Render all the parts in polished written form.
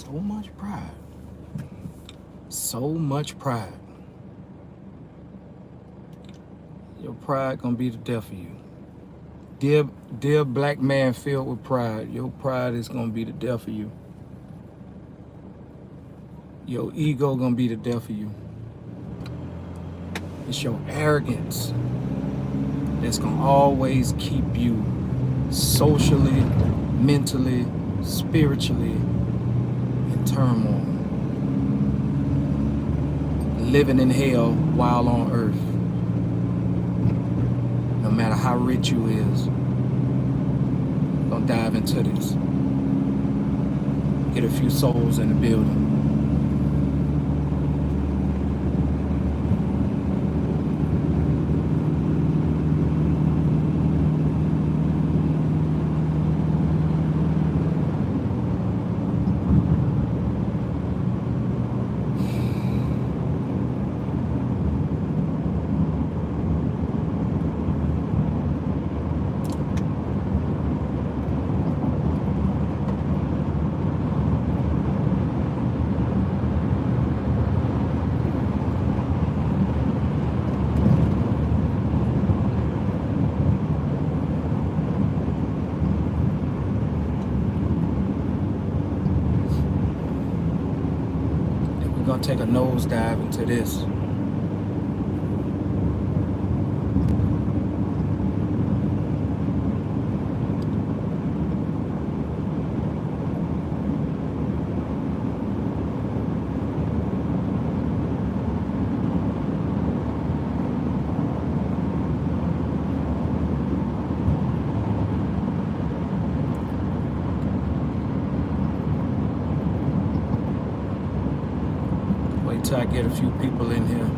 So much pride. So much pride. Your pride gonna be the death of you. Dear black man filled with pride, your pride is gonna be the death of you. Your ego gonna be the death of you. It's your arrogance that's gonna always keep you socially, mentally, spiritually in turmoil, living in hell while on earth. No matter how rich you is, gonna dive into this. Get a few souls in the building. We're gonna take a nosedive into this. Wait till I get a few people in here.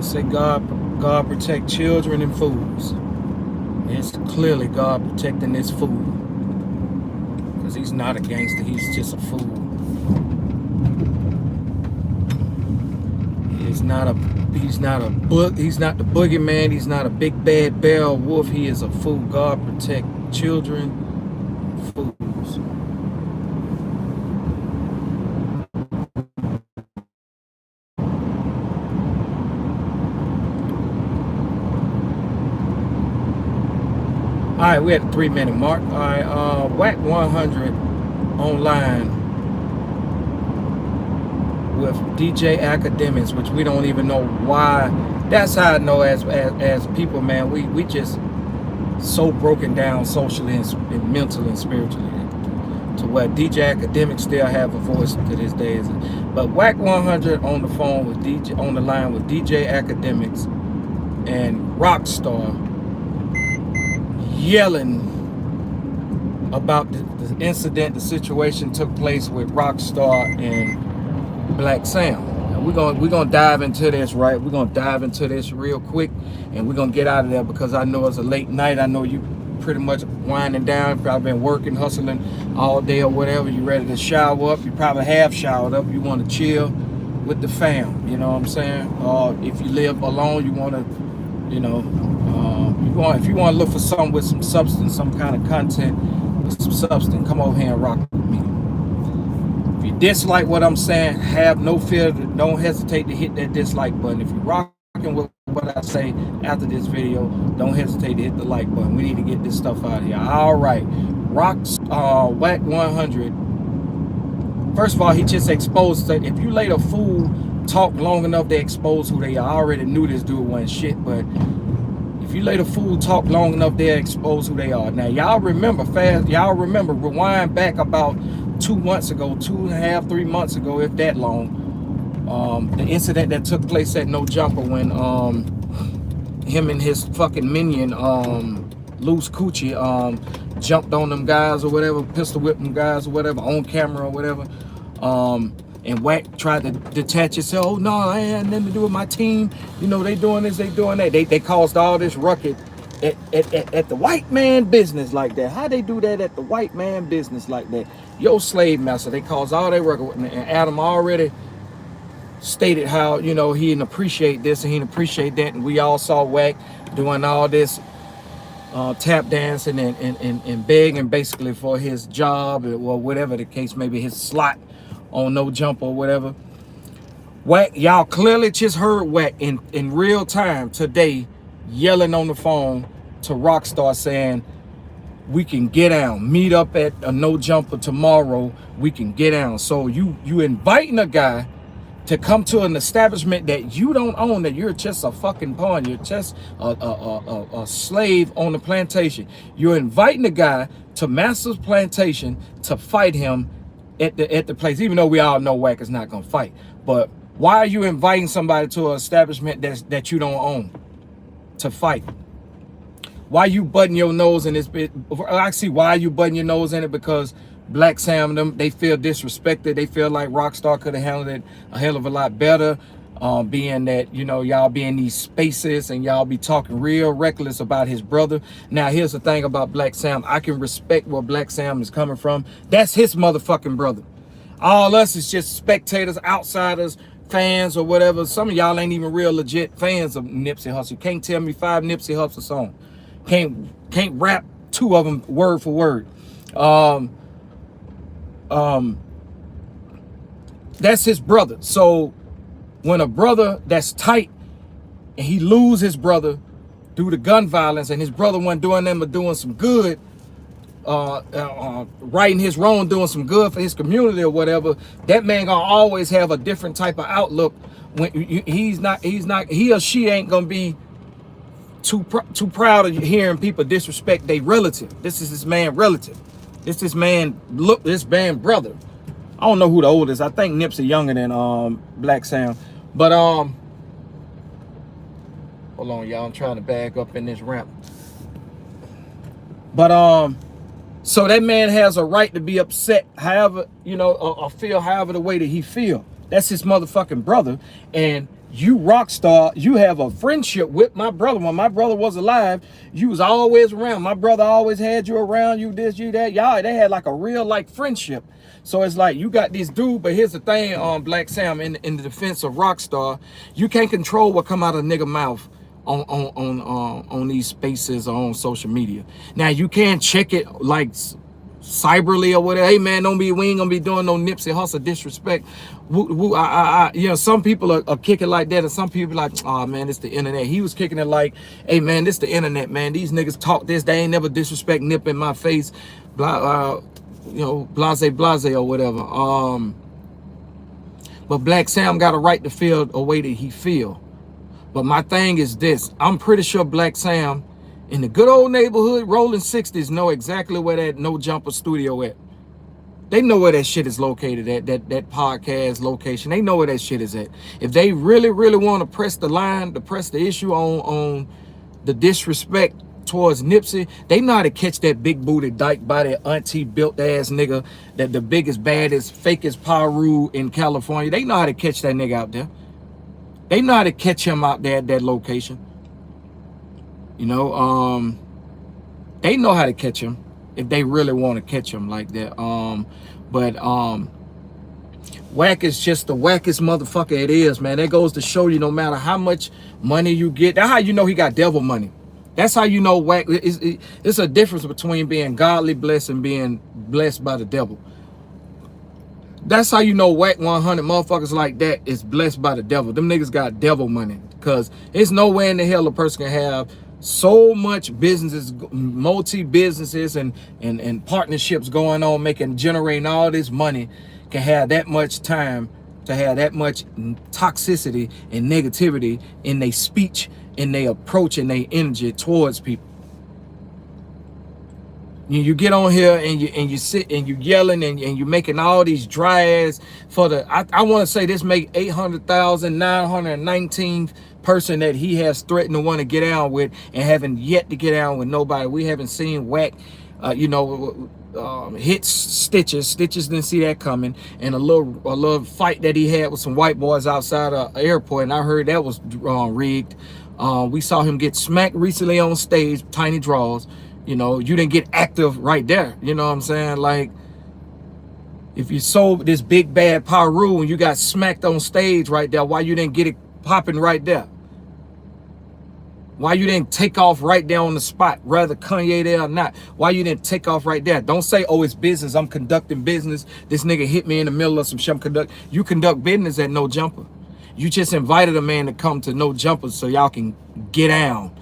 Say God protect children and fools. It's clearly God protecting this fool, because he's not a gangster, he's just a fool. He's not the boogeyman, he's not a big bad bear or wolf, he is a fool. God protect children and fools. All right, we're at the 3-minute mark. All right, Wack 100 online with DJ Academics, which we don't even know why. That's how I know as people, man, we just so broken down socially and mentally and spiritually, to where DJ Academics still have a voice to this day. But Wack 100 on the phone with on the line with DJ Academics and Rockstar, yelling about the incident, the situation took place with Rockstar and Black Sam. And we're gonna dive into this, right? We're gonna dive into this real quick, and we're gonna get out of there because I know it's a late night. I know you pretty much winding down. Probably been working, hustling all day or whatever. You ready to shower up? You probably have showered up. You want to chill with the fam. You know what I'm saying? Or if you live alone, you want to, you know. If you want to look for something with some substance, some kind of content with some substance, come over here and rock with me. If you dislike what I'm saying, have no fear. Don't hesitate to hit that dislike button. If you're rocking with what I say after this video, don't hesitate to hit the like button. We need to get this stuff out of here. All right, Wack 100. First of all, he just exposed that if you let a fool talk long enough, they expose who they are. I already knew this dude wasn't shit, but if you let a fool talk long enough, they'll expose who they are. Now, y'all remember, rewind back about 2 months ago, 2.5, 3 months ago, if that long, the incident that took place at No Jumper when him and his fucking minion, Loose Coochie, jumped on them guys or whatever, pistol whipped them guys or whatever, on camera or whatever. And Wack tried to detach himself. Oh no, I ain't nothing to do with my team. You know, they doing this, they doing that. They caused all this ruckus at the white man business like that. How they do that at the white man business like that? Yo, slave master. They caused all that ruckus. And Adam already stated how, you know, he didn't appreciate this and he didn't appreciate that. And we all saw Wack doing all this tap dancing and begging basically for his job or whatever the case may be, his slot on No Jump or whatever. Wack, y'all clearly just heard Wack in real time today yelling on the phone to Rockstar saying, we can get down, meet up at a No Jumper tomorrow, we can get down. So you inviting a guy to come to an establishment that you don't own, that you're just a fucking pawn, you're just a slave on the plantation. You're inviting the guy to Master's plantation to fight him at the place, even though we all know Wack is not gonna fight. But why are you inviting somebody to an establishment that you don't own to fight? Why you butting your nose in this bit? Actually, why you butting your nose in it? Because Black Sam and them, they feel disrespected. They feel like Rockstar could have handled it a hell of a lot better. Being that, you know, y'all be in these spaces and y'all be talking real reckless about his brother. Now, here's the thing about Black Sam. I can respect where Black Sam is coming from. That's his motherfucking brother. All us is just spectators, outsiders, fans or whatever. Some of y'all ain't even real legit fans of Nipsey Hussle. Can't tell me 5 Nipsey Hussle songs. Can't rap 2 of them word for word. That's his brother. So when a brother that's tight and he lose his brother due to gun violence and his brother wasn't doing them or doing some good, righting his wrong, doing some good for his community or whatever, that man gonna always have a different type of outlook. When he or she ain't gonna be too proud of hearing people disrespect their relative. This is his man relative. This man brother. I don't know who the oldest. I think Nipsey younger than Black Sam. But hold on, y'all. I'm trying to back up in this ramp. But so that man has a right to be upset, however, you know, or feel however the way that he feel. That's his motherfucking brother. And you, Rockstar, you have a friendship with my brother. When my brother was alive, you was always around. My brother always had you around. You this, you that. Y'all, they had like a real like friendship. So it's like you got this dude, but here's the thing, Black Sam, in the defense of Rockstar, you can't control what come out of a nigga mouth on these spaces or on social media. Now you can check it like cyberly or whatever. Hey man, we ain't gonna be doing no Nipsey Hussle disrespect. You know, some people are kicking like that, and some people like, oh man, it's the internet. He was kicking it like, hey man, this the internet, man. These niggas talk this, they ain't never disrespect Nip in my face, blah, you know, blase or whatever. But Black Sam got a right to feel a way that he feel. But my thing is this: I'm pretty sure Black Sam in the good old neighborhood, rolling 60s, know exactly where that No Jumper studio at. They know where that shit is located at, that podcast location. They know where that shit is at. If they really, really want to press the line, to press the issue on the disrespect towards Nipsey, they know how to catch that big booty dyke by that auntie built ass nigga, that the biggest, baddest, fakest Paru in California. They know how to catch that nigga out there. They know how to catch him out there at that location. You know, they know how to catch him if they really want to catch him like that. But Wack is just the wackest motherfucker it is, man. That goes to show you, no matter how much money you get, that's how you know he got devil money. That's how you know Wack. It's a difference between being godly blessed and being blessed by the devil. That's how you know Wack 100 motherfuckers like that is blessed by the devil. Them niggas got devil money, because there's no way in the hell a person can have so much businesses, multi-businesses and partnerships going on, generating all this money, can have that much time to have that much toxicity and negativity in their speech, in their approach, and their energy towards people. You get on here and you sit and you yelling and you making all these dry ass for the, I want to say this make 800,919 person that he has threatened to want to get down with, and haven't yet to get down with nobody. We haven't seen Wack, you know, hit Stitches. Stitches didn't see that coming, and a little fight that he had with some white boys outside an airport, and I heard that was rigged. We saw him get smacked recently on stage, Tiny Draws. You know, you didn't get active right there. You know what I'm saying? Like, if you sold this big bad Paru and you got smacked on stage right there, why you didn't get it popping right there? Why you didn't take off right there on the spot, whether Kanye there or not? Why you didn't take off right there? Don't say, oh, it's business. I'm conducting business. This nigga hit me in the middle of some shit. You conduct business at No Jumper. You just invited a man to come to No Jumper so y'all can get down.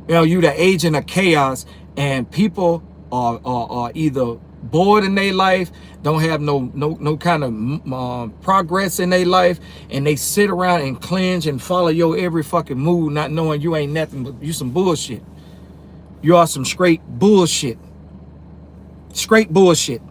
You know, you the agent of chaos, and people are either bored in their life, don't have no kind of progress in their life, and they sit around and cringe and follow your every fucking move, not knowing you ain't nothing but you some bullshit. You are some straight bullshit. Straight bullshit.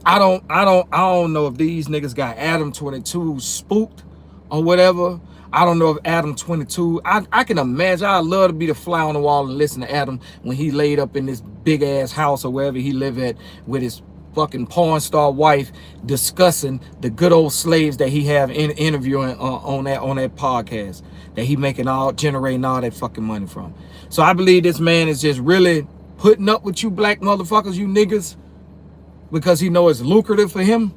I don't know if these niggas got Adam 22 spooked or whatever. I don't know if Adam 22, I can imagine. I'd love to be the fly on the wall and listen to Adam when he laid up in this big ass house or wherever he live at with his fucking porn star wife, discussing the good old slaves that he have interviewing on that podcast that he generating all that fucking money from. So I believe this man is just really putting up with you black motherfuckers, you niggas, because he know it's lucrative for him.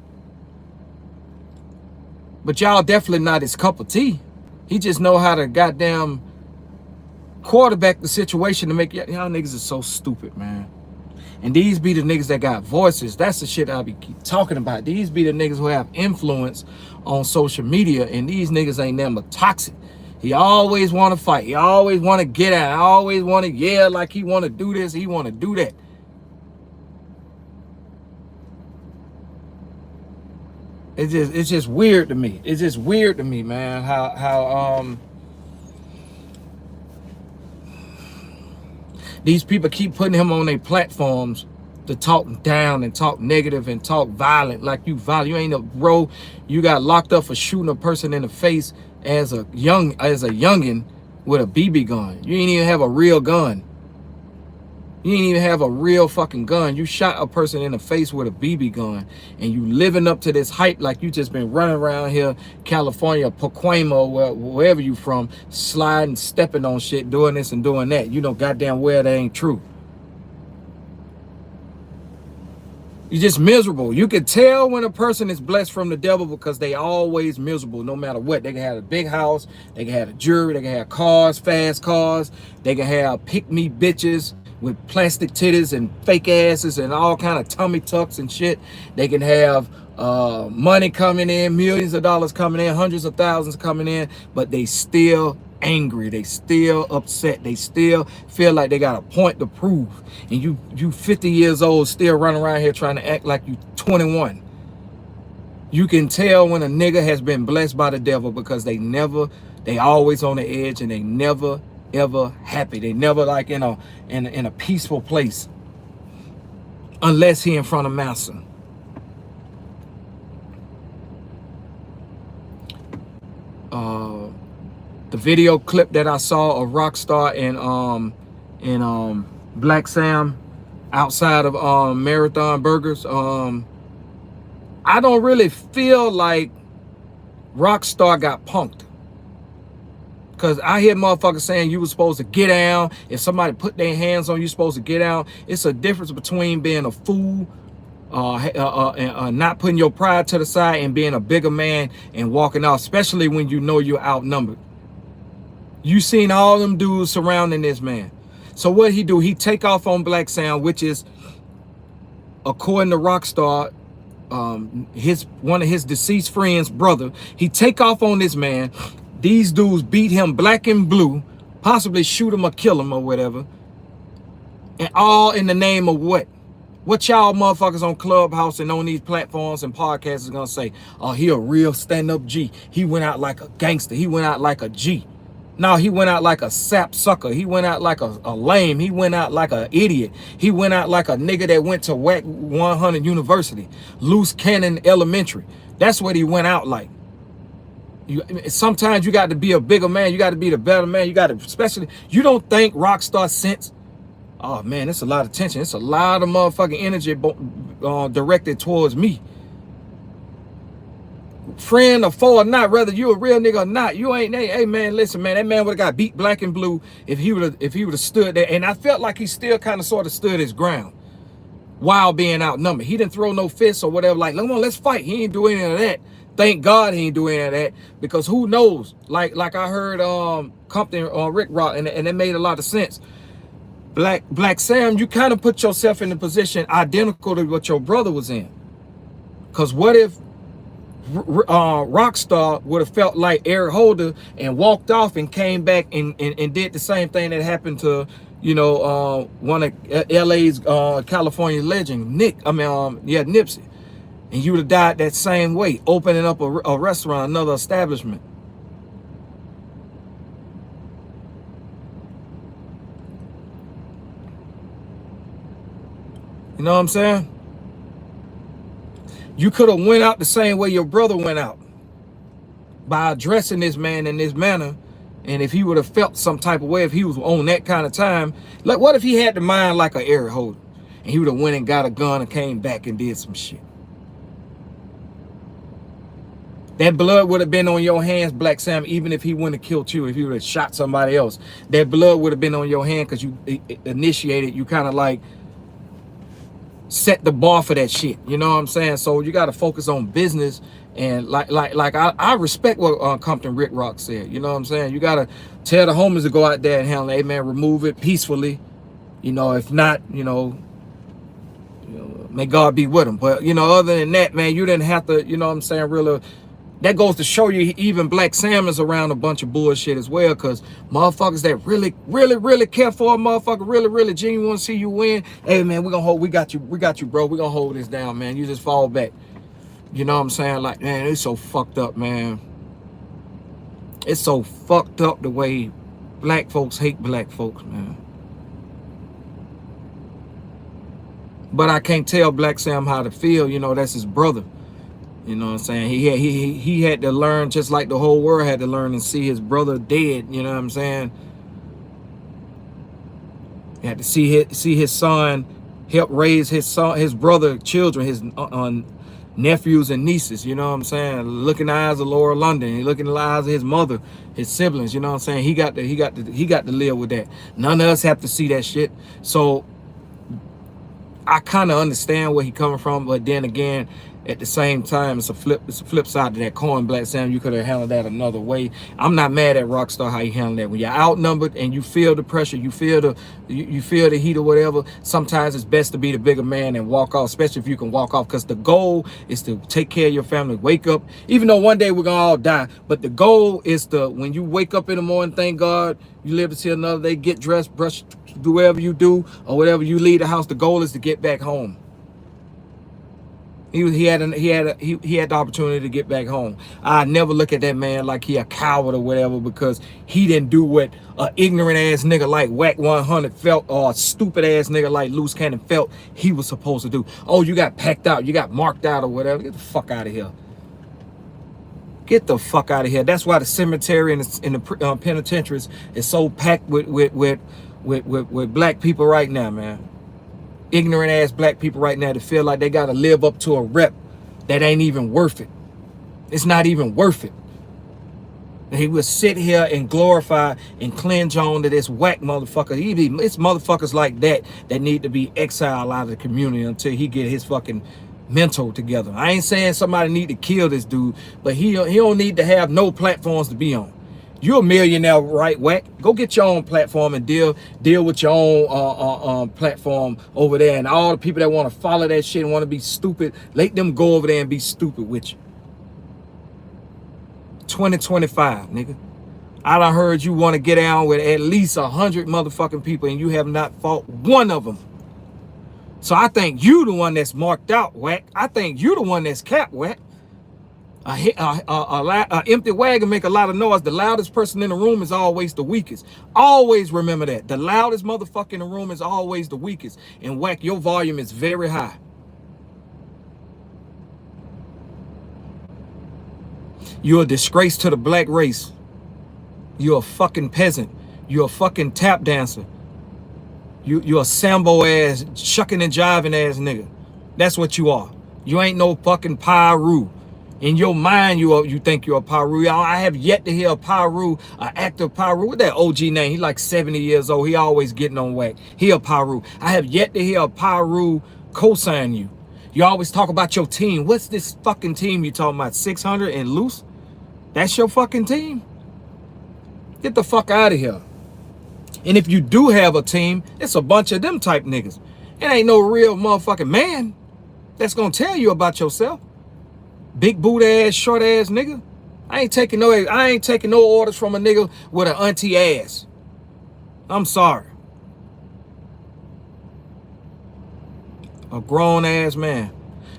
But y'all definitely not his cup of tea. He just know how to goddamn quarterback the situation to make y'all niggas is so stupid, man. And these be the niggas that got voices. That's the shit I be keep talking about. These be the niggas who have influence on social media, and these niggas ain't never toxic. He always want to fight. He always want to get out. Always want to yell like he want to do this. He want to do that. It's just weird to me. It's just weird to me, man. How these people keep putting him on their platforms to talk down and talk negative and talk violent, like you violent. You ain't a bro. You got locked up for shooting a person in the face as a youngin with a BB gun. You ain't even have a real gun. You ain't even have a real fucking gun. You shot a person in the face with a BB gun, and you living up to this hype like you just been running around here, California, Pacoima, wherever you from, sliding, stepping on shit, doing this and doing that. You know goddamn well that ain't true. You're just miserable. You can tell when a person is blessed from the devil because they always miserable no matter what. They can have a big house, they can have a jewelry, they can have cars, fast cars, they can have pick-me bitches with plastic titties and fake asses and all kind of tummy tucks and shit. They can have money coming in, millions of dollars coming in, hundreds of thousands coming in, but they still angry, they still upset, they still feel like they got a point to prove. And you 50 years old still running around here trying to act like you 21. You can tell when a nigga has been blessed by the devil because they always on the edge, and they never ever happy. They never like in a peaceful place unless he in front of massa. The video clip that I saw of Rockstar and Black Sam outside of Marathon Burgers, I don't really feel like Rockstar got punked. Because I hear motherfuckers saying you were supposed to get down. If somebody put their hands on you, supposed to get down. It's a difference between being a fool, and not putting your pride to the side, and being a bigger man and walking out, especially when you know you're outnumbered. You seen all them dudes surrounding this man. So what he do? He take off on Black Sam, which is, according to Rockstar, one of his deceased friends' brother. He take off on this man. These dudes beat him black and blue, possibly shoot him or kill him or whatever. And all in the name of what? What y'all motherfuckers on Clubhouse and on these platforms and podcasts is gonna say? Oh, he a real stand-up G. He went out like a gangster. He went out like a G. No, he went out like a sap sucker. He went out like a lame. He went out like an idiot. He went out like a nigga that went to Wack 100 University, Loose Cannon Elementary. That's what he went out like. Sometimes you got to be a bigger man. You got to be the better man. You got to, especially, you don't think Rockstar sense Oh man, it's a lot of tension. It's a lot of motherfucking energy directed towards me. Friend or foe or not, whether you a real nigga or not, you ain't. Hey man, listen man, that man would have got beat black and blue if he would have stood there. And I felt like he still kind of sort of stood his ground while being outnumbered. He didn't throw no fists or whatever. Like, come on, let's fight. He ain't do any of that. Thank God he ain't do any of that, because who knows? Like I heard Compton Rick Rock, and it made a lot of sense. Black Sam, you kind of put yourself in a position identical to what your brother was in. Because what if Rockstar would have felt like Eric Holder and walked off and came back and did the same thing that happened to, one of LA's California legend, Nipsey. And you would have died that same way, opening up a restaurant, another establishment. You know what I'm saying? You could have went out the same way your brother went out, by addressing this man in this manner. And if he would have felt some type of way, if he was on that kind of time, like what if he had the mind like a Eric Holder, and he would have went and got a gun and came back and did some shit? That blood would have been on your hands, Black Sam, even if he wouldn't have killed you, if he would have shot somebody else. That blood would have been on your hand because you initiated, you kind of like set the bar for that shit. You know what I'm saying? So you got to focus on business. And like I respect what Compton Rick Rock said. You know what I'm saying? You got to tell the homies to go out there and handle it. Hey, man, remove it peacefully. If not, may God be with them. But, other than that, man, you didn't have to, you know what I'm saying, really. That goes to show you even Black Sam is around a bunch of bullshit as well, because motherfuckers that really care for a motherfucker, really genuine want to see you win. Hey, man, we got you, bro. We're going to hold this down, man. You just fall back. You know what I'm saying? Like, man, it's so fucked up, man. It's so fucked up the way black folks hate black folks, man. But I can't tell Black Sam how to feel. That's his brother. You know what I'm saying? He had to learn, just like the whole world had to learn, and see his brother dead. You know what I'm saying? He had to see his son help raise his brother children, his nephews and nieces. You know what I'm saying? Look in the eyes of Laura London. He look in the eyes of his mother, his siblings. You know what I'm saying? He got to live with that. None of us have to see that shit. So I kind of understand where he coming from, but then again, at the same time, it's a flip side to that coin, Black Sam. You could have handled that another way. I'm not mad at Rockstar how you handle that. When you're outnumbered and you feel the pressure, you feel the heat or whatever, sometimes it's best to be the bigger man and walk off, especially if you can walk off, because the goal is to take care of your family, wake up, even though one day we're gonna all die, but the goal is to, when you wake up in the morning, thank God you live to see another day, get dressed, brush, do whatever you do, or whatever you leave the house, the goal is to get back home. He had the opportunity to get back home. I never look at that man like he a coward or whatever, because he didn't do what a ignorant ass nigga like Wack 100 felt, or a stupid ass nigga like Loose Cannon felt he was supposed to do. Oh, you got packed out, you got marked out or whatever. Get the fuck out of here. Get the fuck out of here. That's why the cemetery and the penitentiaries is so packed with black people right now, man. Ignorant ass black people right now that feel like they got to live up to a rep that ain't even worth it. It's not even worth it. And he would sit here and glorify and clinge on to this whack motherfucker. It's motherfuckers like that need to be exiled out of the community until he get his fucking mental together. I ain't saying somebody need to kill this dude, but he don't need to have no platforms to be on. You're a millionaire, right, Wack? Go get your own platform and deal with your own platform over there. And all the people that want to follow that shit and want to be stupid, let them go over there and be stupid with you. 2025, nigga. I done heard you want to get down with at least 100 motherfucking people, and you have not fought one of them. So I think you the one that's marked out, Wack. I think you the one that's capped, Wack. A empty wagon make a lot of noise. The loudest person in the room is always the weakest. Always remember that. The loudest motherfucker in the room is always the weakest. And Wack, your volume is very high. You're a disgrace to the black race. You're a fucking peasant. You're a fucking tap dancer. You a Sambo ass, shucking and jiving ass nigga. That's what you are. You ain't no fucking Pyru. In your mind, you think you're a Pyru. I have yet to hear a Pyru, an active Pyru. What that OG name? He like 70 years old. He always getting on Wack. He a Pyru. I have yet to hear a Pyru co-sign you. You always talk about your team. What's this fucking team you talking about? 600 and loose? That's your fucking team? Get the fuck out of here. And if you do have a team, it's a bunch of them type niggas. It ain't no real motherfucking man that's gonna tell you about yourself. Big boot ass, short ass nigga. I ain't taking no orders from a nigga with an auntie ass. I'm sorry. A grown ass man.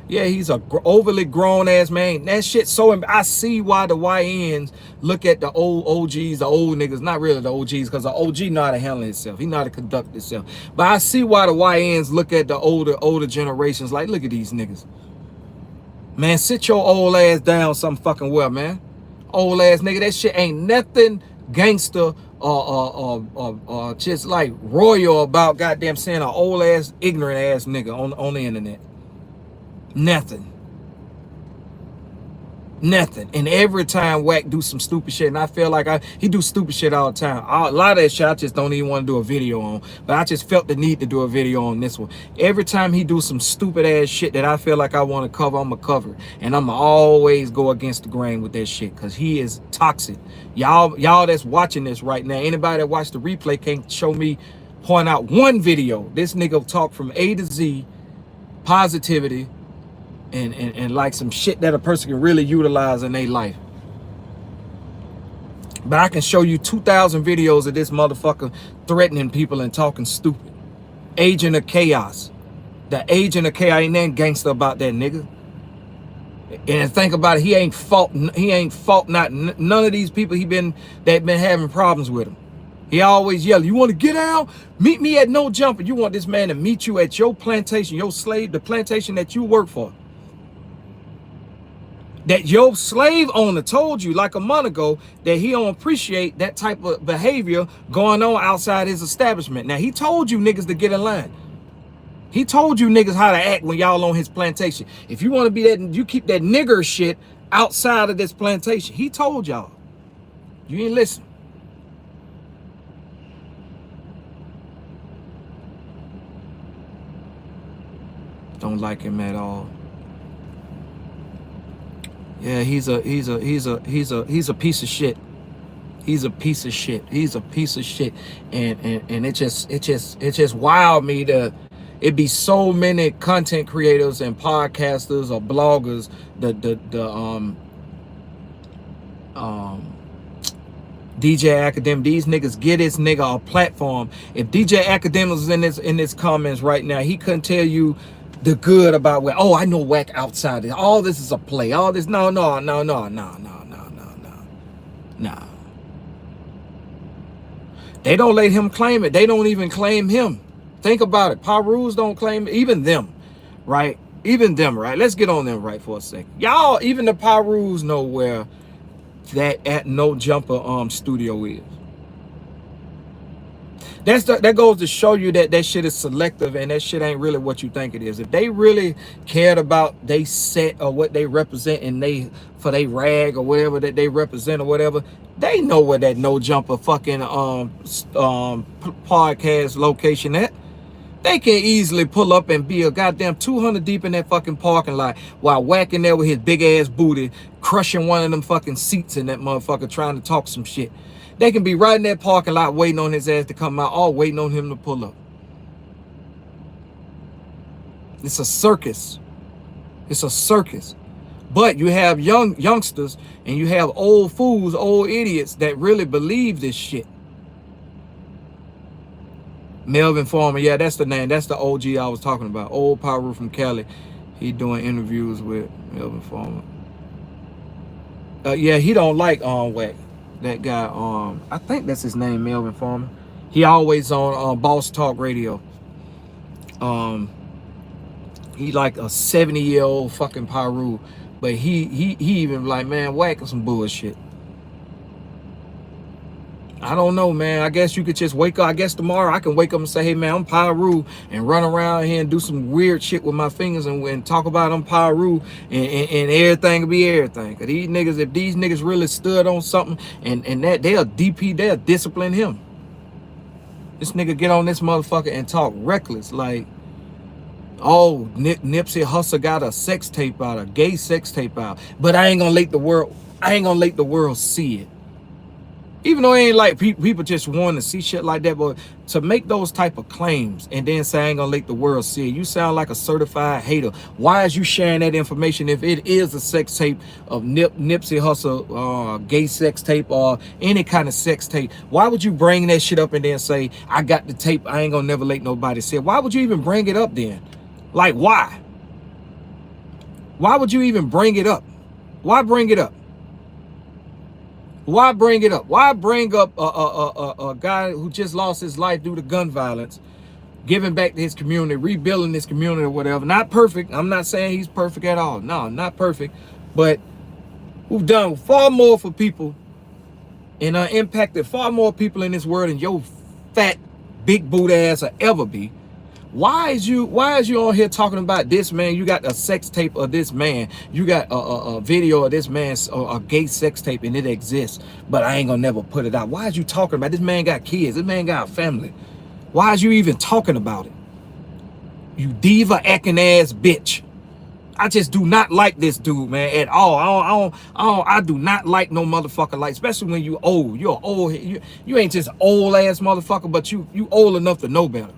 Yeah, he's a overly grown ass man. That shit so I see why the YNs look at the old OGs, the old niggas, not really the OGs, because the OG know how to handle himself. He know how to conduct himself. But I see why the YNs look at the older generations like, look at these niggas. Man, sit your old ass down some fucking well, man. Old ass nigga, that shit ain't nothing gangster or just like royal about goddamn saying an old ass, ignorant ass nigga on the internet. Nothing. Nothing. And every time Wack do some stupid shit, and I feel like he do stupid shit all the time. A lot of that shit I just don't even want to do a video on. But I just felt the need to do a video on this one. Every time he do some stupid ass shit that I feel like I want to cover, I'm going to cover it. And I'm going to always go against the grain with that shit, because he is toxic. Y'all that's watching this right now, anybody that watched the replay can't show me, point out one video. This nigga talk from A to Z, positivity, and like some shit that a person can really utilize in their life. But I can show you 2,000 videos of this motherfucker threatening people and talking stupid. Agent of Chaos. The Agent of Chaos, ain't nothing gangster about that nigga. And think about it, he ain't fought not none of these people that been having problems with him. He always yelling, you want to get out? Meet me at No Jumper. You want this man to meet you at your plantation, your slave, the plantation that you work for. That your slave owner told you like a month ago that he don't appreciate that type of behavior going on outside his establishment. Now, he told you niggas to get in line. He told you niggas how to act when y'all on his plantation. If you want to be that, you keep that nigger shit outside of this plantation. He told y'all. You ain't listen. Don't like him at all. Yeah, he's a piece of shit. He's a piece of shit. He's a piece of shit. And it just wild me to it be so many content creators and podcasters or bloggers, DJ Academic, these niggas get this nigga a platform. If DJ Academic was in this comments right now, he couldn't tell you the good about Wack. Oh, I know Wack outside it. All this is a play. All this, no. They don't let him claim it. They don't even claim him. Think about it. Pyrus don't claim it. Even them, right? Even them, right? Let's get on them right for a second. Y'all, even the Pyrus know where that at No Jumper studio is. That goes to show you that shit is selective and that shit ain't really what you think it is. If they really cared about they set or what they represent and they for they rag or whatever that they represent or whatever, they know where that No Jumper fucking podcast location at. They can easily pull up and be a goddamn 200 deep in that fucking parking lot while whacking there with his big ass booty, crushing one of them fucking seats in that motherfucker trying to talk some shit. They can be right in that parking lot waiting on his ass to come out, all waiting on him to pull up. It's a circus. It's a circus. But you have youngsters and you have old fools, old idiots that really believe this shit. Melvin Farmer, yeah, that's the name. That's the OG I was talking about. Old Pyro from Cali. He doing interviews with Melvin Farmer. Yeah, he don't like Wack. That guy, I think that's his name, Melvin Farmer. He always on Boss Talk Radio. He like a 70-year-old fucking Pyro, but he even like, man, Wack is some bullshit. I don't know, man. I guess you could just wake up. I guess tomorrow I can wake up and say, hey, man, I'm Pyru, and run around here and do some weird shit with my fingers and talk about I'm Pyru, and everything will be everything. Because these niggas, if these niggas really stood on something and that they'll they'll discipline him. This nigga get on this motherfucker and talk reckless like, oh, Nipsey Hussle got a sex tape out, a gay sex tape out, but I ain't gonna let the world see it. Even though it ain't like people just want to see shit like that, but to make those type of claims and then say I ain't gonna let the world see it, you sound like a certified hater. Why is you sharing that information if it is a sex tape of Nipsey Hussle, gay sex tape or any kind of sex tape? Why would you bring that shit up and then say I got the tape, I ain't gonna never let nobody see it? Why would you even bring it up then? Like, why? Why would you even bring it up? Why bring it up? Why bring it up? Why bring up a guy who just lost his life due to gun violence, giving back to his community, rebuilding his community or whatever? Not perfect. I'm not saying he's perfect at all. No, not perfect. But who've done far more for people and impacted far more people in this world than your fat, big boot ass will ever be. Why is you on here talking about this man? You got a sex tape of this man. You got a video of this man's a gay sex tape and it exists, but I ain't gonna never put it out. Why is you talking about this man got kids? This man got a family. Why is you even talking about it? You diva acting ass bitch. I just do not like this dude, man, at all. I do not like no motherfucker like, especially when you old. You're old. You ain't just old ass motherfucker, but you old enough to know better.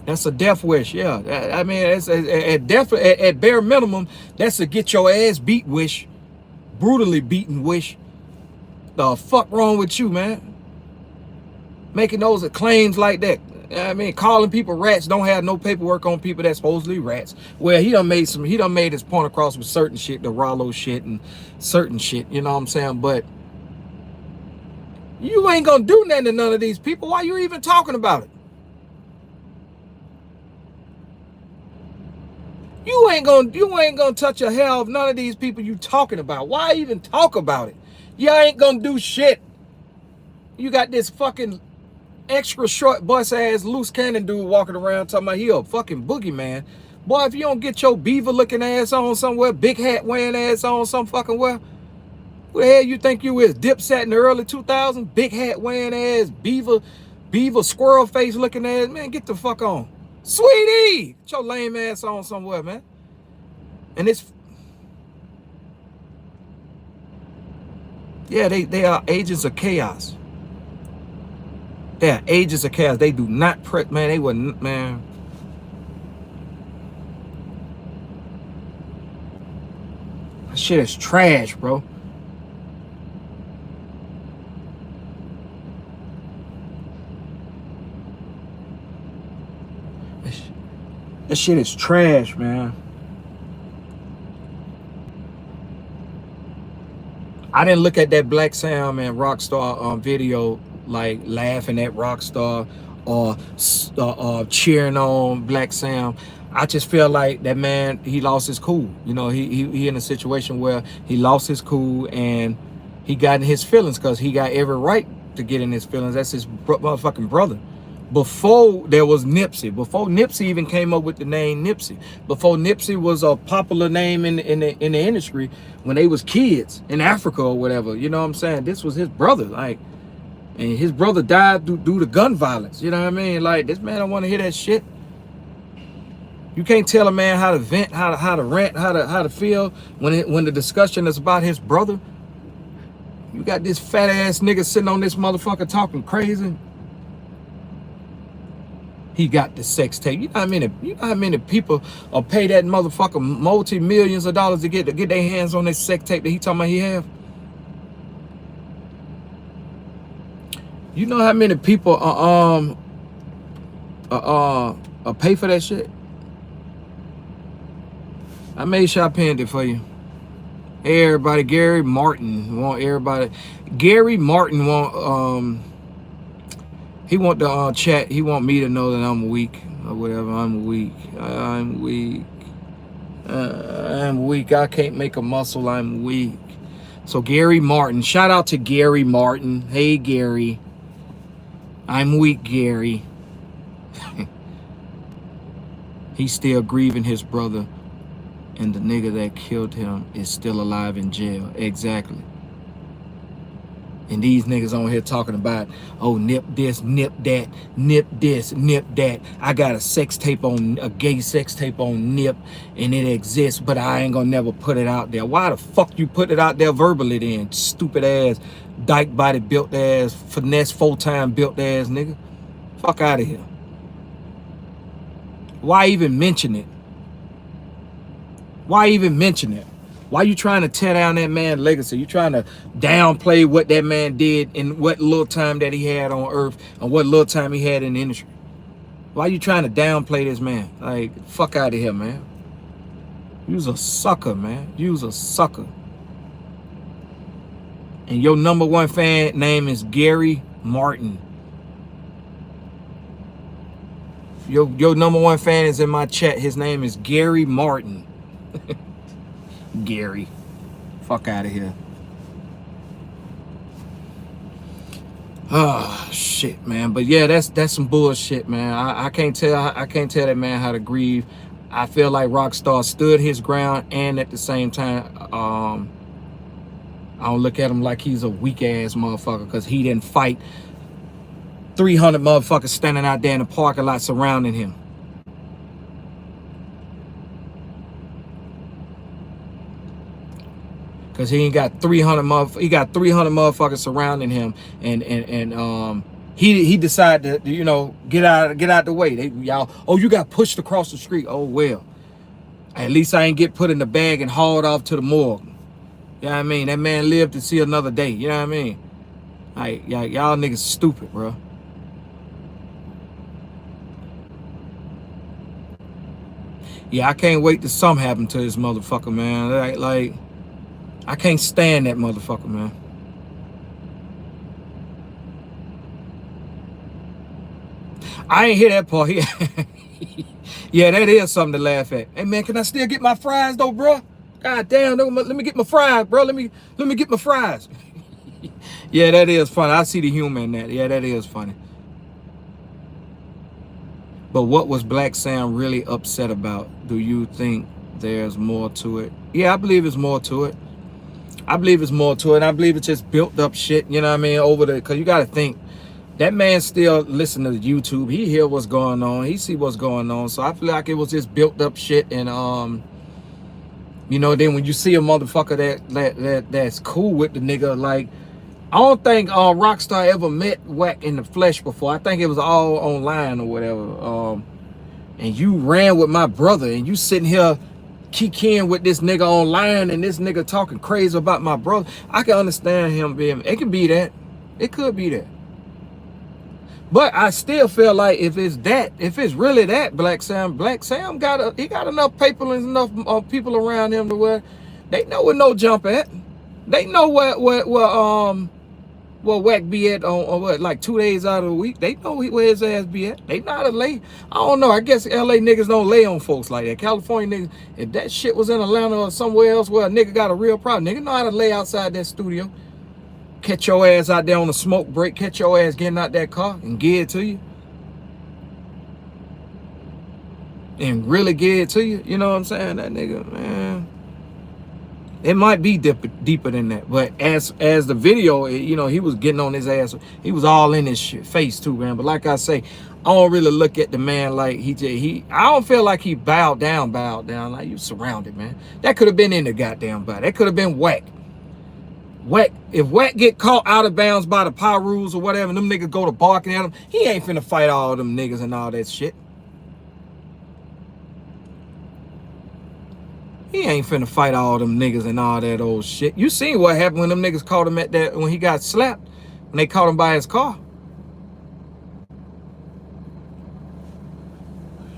That's a death wish, yeah. I mean, it's at bare minimum, that's a get your ass beat wish, brutally beaten wish. The fuck wrong with you, man? Making those claims like that. I mean, calling people rats, don't have no paperwork on people that's supposedly rats. Well, he done made his point across with certain shit, the Rollo shit and certain shit, you know what I'm saying? But you ain't gonna do nothing to none of these people. Why you even talking about it? You ain't gonna touch a hair of none of these people you talking about. Why even talk about it? Y'all ain't gonna do shit. You got this fucking extra short bus ass loose cannon dude walking around talking about he a fucking boogeyman. Boy, if you don't get your beaver looking ass on somewhere, big hat wearing ass on some fucking where, who the hell you think you is? Dipset in the early 2000s, big hat wearing ass, beaver squirrel face looking ass, man, get the fuck on. Sweetie, get your lame ass on somewhere, man. And it's, yeah, they are agents of chaos. They are agents of chaos. They do not man, they wouldn't, man. That shit is trash, bro. That shit is trash, man. I didn't look at that Black Sam and Rockstar video like laughing at Rockstar or cheering on Black Sam. I just feel like that man, he lost his cool. You know, he in a situation where he lost his cool and he got in his feelings because he got every right to get in his feelings. That's his motherfucking brother. Before there was Nipsey, before Nipsey even came up with the name Nipsey, before Nipsey was a popular name in the industry, when they was kids in Africa or whatever, you know what I'm saying? This was his brother, like, and his brother died due to gun violence. You know what I mean? Like, this man don't want to hear that shit. You can't tell a man how to vent, how to rant, how to feel when the discussion is about his brother. You got this fat ass nigga sitting on this motherfucker talking crazy. He got the sex tape. You know how many people will pay that motherfucker multi-millions of dollars to get their hands on this sex tape that he talking about he have? You know how many people pay for that shit? I made sure I pinned it for you. Hey everybody, Gary Martin want everybody. Gary Martin want he want the chat. He want me to know that I'm weak or whatever. I'm weak. I'm weak. I'm weak. I can't make a muscle. I'm weak. So Gary Martin, shout out to Gary Martin. Hey Gary, I'm weak Gary. He's still grieving his brother, and the nigga that killed him is still alive in jail. Exactly. And these niggas on here talking about, oh, nip this, nip that, nip this, nip that. I got a gay sex tape on Nip, and it exists, but I ain't gonna never put it out there. Why the fuck you put it out there verbally then? Stupid ass, dyke body built ass, finesse full-time built ass nigga. Fuck out of here. Why even mention it? Why even mention it? Why you trying to tear down that man's legacy? You trying to downplay what that man did and what little time that he had on earth and what little time he had in the industry? Why you trying to downplay this man? Like, fuck out of here, man. You's a sucker, man. You's a sucker. And your #1 fan name is Gary Martin. Your #1 fan is in my chat. His name is Gary Martin. Gary. Fuck out of here. Oh shit, man. But yeah, that's some bullshit, man. I can't tell that man how to grieve. I feel like Rockstar stood his ground, and at the same time, I don't look at him like he's a weak ass motherfucker, because he didn't fight 300 motherfuckers standing out there in the parking lot surrounding him. Cause he ain't got 300 motherfuckers surrounding him, and he decided to, you know, get out the way. Y'all, oh, you got pushed across the street. Oh well, at least I ain't get put in the bag and hauled off to the morgue. You know what I mean? That man lived to see another day. You know what I mean? Like, y'all niggas stupid, bro. Yeah, I can't wait till something happen to this motherfucker, man. Like I can't stand that motherfucker, man. I ain't hear that part. Yeah, that is something to laugh at. Hey man, can I still get my fries though, bro? God damn, let me get my fries, bro. Let me get my fries. Yeah, that is funny. I see the humor in that. Yeah, that is funny. But what was Black Sam really upset about? Do you think there's more to it? Yeah, I believe it's more to it. I believe it's more to it. I believe it's just built up shit, you know what I mean, over the, because you got to think, that man still listen to YouTube. He hear what's going on. He see what's going on. So I feel like it was just built up shit. And, you know, then when you see a motherfucker that's cool with the nigga, like, I don't think Rockstar ever met Wack in the flesh before. I think it was all online or whatever. And you ran with my brother, and you sitting here kicking with this nigga online, and this nigga talking crazy about my brother. I can understand him being, it could be that. It could be that. But I still feel like if it's really that, Black Sam got enough paper and enough people around him to where they know where no jump at. They know where Wack be at on what, like 2 days out of the week. They know where his ass be at. They not a lay. I don't know. I guess LA niggas don't lay on folks like that. California niggas, if that shit was in Atlanta or somewhere else where a nigga got a real problem, nigga know how to lay outside that studio. Catch your ass out there on a smoke break. Catch your ass getting out that car and give it to you. And really give it to you. You know what I'm saying? That nigga, man. It might be deeper than that, but as the video, you know, he was getting on his ass. He was all in his shit, face too, man. But like I say, I don't really look at the man like I don't feel like he bowed down. Like, you surrounded, man. That could have been in the goddamn body. That could have been Wack. If Wack get caught out of bounds by the power rules or whatever, and them niggas go to barking at him, he ain't finna fight all them niggas and all that shit. He ain't finna fight all them niggas and all that old shit. You seen what happened when them niggas caught him at that, when he got slapped, when they caught him by his car.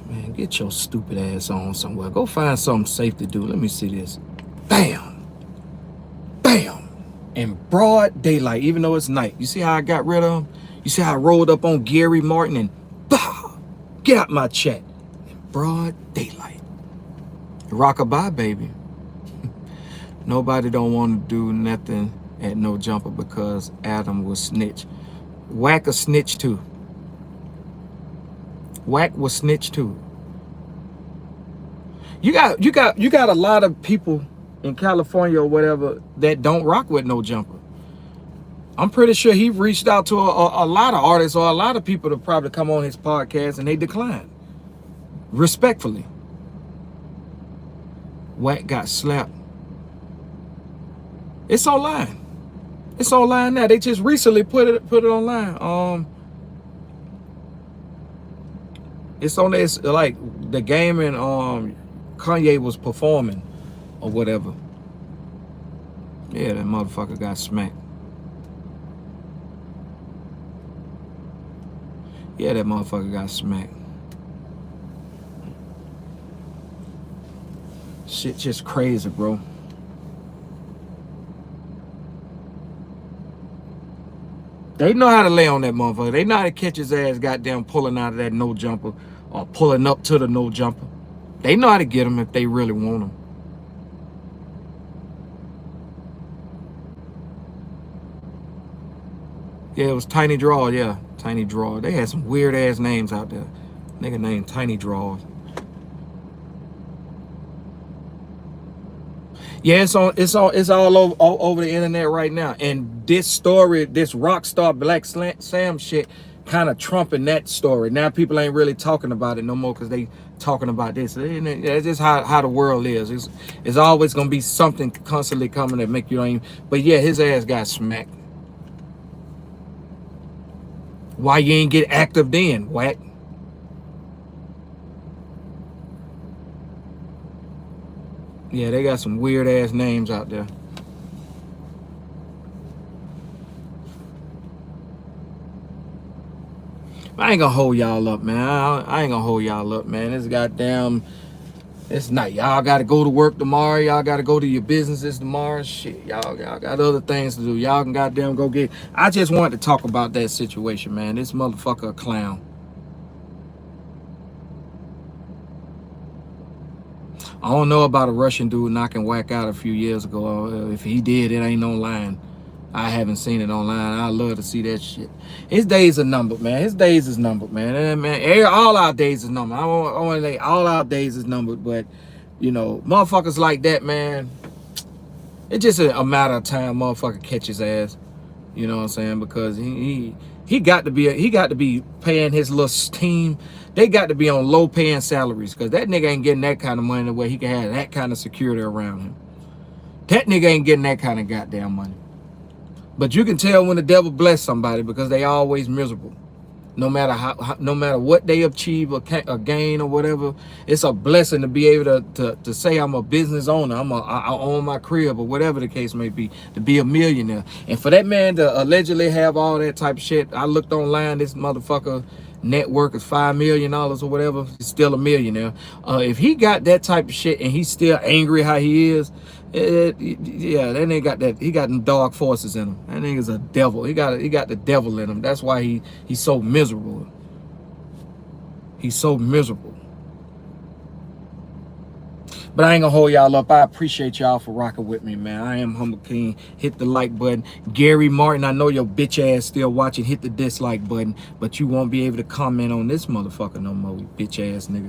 Man, get your stupid ass on somewhere. Go find something safe to do. Let me see this. Bam. Bam. In broad daylight, even though it's night. You see how I got rid of him? You see how I rolled up on Gary Martin and bah, get out my chat. In broad daylight. Rockabye, baby. Nobody don't want to do nothing at No Jumper because Adam was snitch. Wack a snitch too. Wack was snitch too. You got a lot of people in California or whatever that don't rock with No Jumper. I'm pretty sure he reached out to a lot of artists or a lot of people to probably come on his podcast and they declined. Respectfully. Wack got slapped. It's online. It's online now. They just recently put it online. It's on this, like the game and Kanye was performing or whatever. Yeah, that motherfucker got smacked. Yeah, that motherfucker got smacked. Shit just crazy, bro. They know how to lay on that motherfucker. They know how to catch his ass goddamn pulling out of that No Jumper or pulling up to the No Jumper. They know how to get him if they really want him. Yeah, it was Tiny Draw, yeah. Tiny Draw. They had some weird ass names out there. Nigga named Tiny Draw. Yeah, it's all over the internet right now. And this story, this Rockstar Black Sam shit, kind of trumping that story. Now people ain't really talking about it no more because they talking about this. And it's just how the world is. It's always gonna be something constantly coming that make you don't even. But yeah, his ass got smacked. Why you ain't get active then, Wack? Yeah, they got some weird ass names out there. I ain't gonna hold y'all up, man. I ain't gonna hold y'all up, man. It's night. Y'all gotta go to work tomorrow. Y'all gotta go to your businesses tomorrow. Shit, y'all got other things to do. Y'all can goddamn go get. I just wanted to talk about that situation, man. This motherfucker a clown. I don't know about a Russian dude knocking Wack out a few years ago. If he did, it ain't online. I haven't seen it online. I love to see that shit. His days are numbered, man. His days is numbered, man. And man, all our days is numbered. I want to say all our days is numbered, but you know, motherfuckers like that, man. It's just a matter of time. Motherfucker catch his ass. You know what I'm saying? Because he got to be paying his little team. They got to be on low paying salaries because that nigga ain't getting that kind of money where he can have that kind of security around him. That nigga ain't getting that kind of goddamn money. But you can tell when the devil bless somebody because they always miserable. No matter what they achieve or gain or whatever, it's a blessing to be able to say I'm a business owner, I own my crib or whatever the case may be, to be a millionaire. And for that man to allegedly have all that type of shit, I looked online, this motherfucker net worth is $5 million or whatever, he's still a millionaire. If he got that type of shit and he's still angry how he is, yeah, that nigga got that. He got them dark forces in him. That nigga's a devil. He got the devil in him. That's why he's so miserable. He's so miserable. But I ain't gonna hold y'all up. I appreciate y'all for rocking with me, man. I am Humble King. Hit the like button. Gary Martin, I know your bitch ass still watching. Hit the dislike button, but you won't be able to comment on this motherfucker no more, bitch ass nigga.